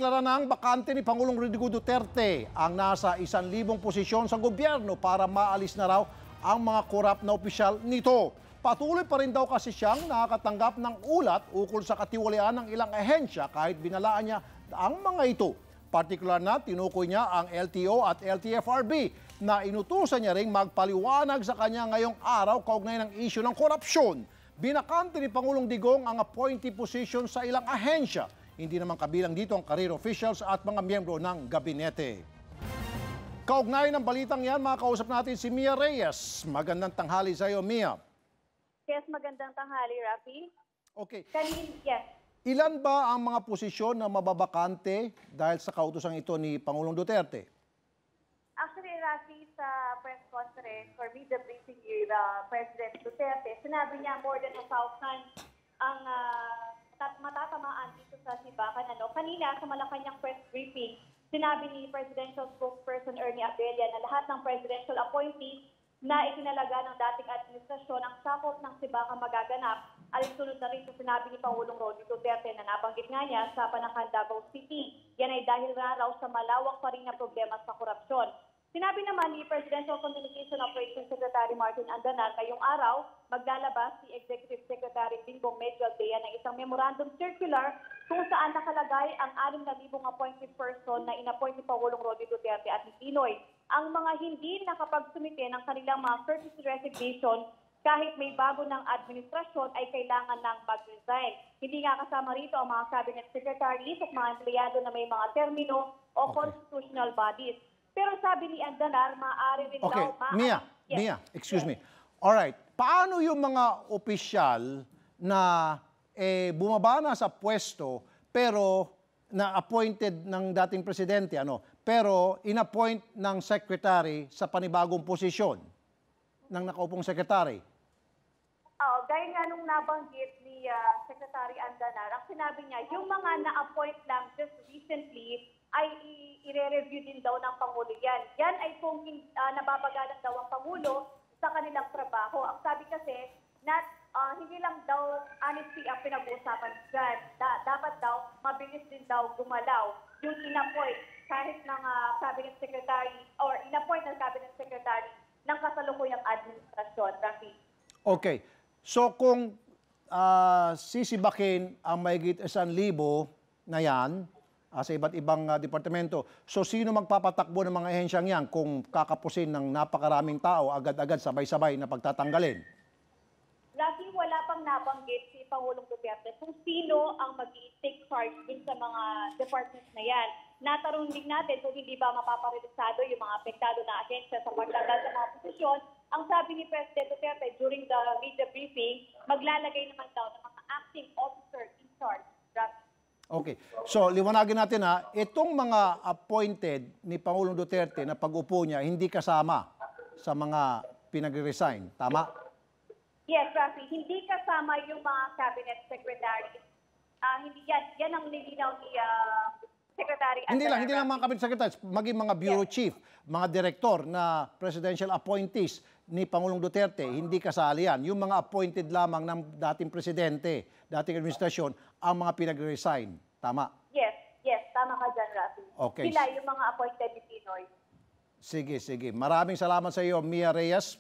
Inineklara ng bakante ni Pangulong Rodrigo Duterte ang nasa 1,000 posisyon sa gobyerno para maalis na raw ang mga korap na opisyal nito. Patuloy pa rin daw kasi siyang nakakatanggap ng ulat ukol sa katiwalian ng ilang ahensya kahit binalaan niya ang mga ito. Partikular na tinukoy niya ang LTO at LTFRB na inutusan niya ring magpaliwanag sa kanya ngayong araw kaugnay ng isyu ng korupsyon. Binakante ni Pangulong Digong ang appointee position sa ilang ahensya. Hindi naman kabilang dito ang career officials at mga miyembro ng gabinete. Kaugnay ng balitang yan, makakausap natin si Mia Reyes. Magandang tanghali sa iyo, Mia. Yes, magandang tanghali, Rafi. Okay. Yes. Ilan ba ang mga posisyon na mababakante dahil sa kautusan ito ni Pangulong Duterte? Actually, Rafi, sa press conference for media briefing ni President Duterte, sinabi niya more than 1,000 ang matatamaan dito sa Sibakan. Kanina, sa Malacanang press briefing, sinabi ni Presidential Spokesperson Ernie Abella na lahat ng presidential appointees na itinalaga ng dating administrasyon ang sakop ng Sibakan magaganap. Alinsunod na rin sa sinabi ni Pangulong Rodrigo Duterte na nabanggit nga niya sa Panangkan, Davao City. Yan ay dahil nga raw sa malawak pa rin na problema sa korupsyon. Sinabi naman ni Presidential Communication Operations Secretary Martin Andanar ngayong araw, maglalabas si Executive Secretary Bingbong Medjo Aldea ng isang memorandum circular kung saan nakalagay ang 6,000 appointed person na inappoint ni Pangulong Rodrigo Duterte at ni Pinoy. Ang mga hindi nakapagsumite ng kanilang mga courtesy resignation kahit may bago ng administrasyon ay kailangan ng mag-resign. Hindi nga kasama rito ang mga cabinet secretaries at mga empleyado na may mga termino o constitutional bodies. Pero sabi ni Andanar, maaari rin daw... Mia, excuse me. Alright, paano yung mga opisyal na bumaba na sa pwesto pero na-appointed ng dating presidente, pero in-appoint ng secretary sa panibagong posisyon ng nakaupong secretary? Gaya nga nung nabanggit ni Secretary Andanar, ang sinabi niya, yung mga na-appoint lang just recently ay i-re-review din daw ng Pangulo yan. Yan ay kung nababagalan daw ang Pangulo sa kanilang trabaho. Ang sabi kasi, hindi lang daw honesty ang pinag-uusapan dyan. Dapat daw, mabilis din daw gumalaw yung in-appoint kahit ng cabinet secretary or in-appoint ng cabinet secretary ng kasalukuyang administrasyon. Rafi. Okay. So kung sisibakin ang mahigit 1,000 na yan sa iba't ibang departamento, so sino magpapatakbo ng mga ahensyang yan kung kakapusin ng napakaraming tao agad-agad sabay-sabay na pagtatanggalin? Lagi wala pang nabanggit si Pangulong Duterte kung sino ang mag-i-take charge din sa mga departments na yan. Natarong din natin kung hindi ba mapaparelisado yung mga apektado na ahensya sa pagtanggal sa mga posisyon. Ang sabi ni President Duterte during the media briefing, maglalagay naman daw ng mga acting officer in charge. Okay. So, liwanagin natin itong mga appointed ni Pangulong Duterte na pag-upo niya, hindi kasama sa mga pinag-resign. Tama? Yes, Rafi. Hindi kasama yung mga cabinet secretary. Hindi yan ang nilinaw ni Secretary. Hindi lang mga cabinet secretaries, maging mga bureau chief, mga direktor na presidential appointees ni Pangulong Duterte, hindi kasali yan. Yung mga appointed lamang ng dating presidente, dating administrasyon, ang mga pinag-resign. Tama? Yes. Tama ka dyan, Rafi. Okay. Sila yung mga appointed ni Pinoy. Sige. Maraming salamat sa iyo, Mia Reyes.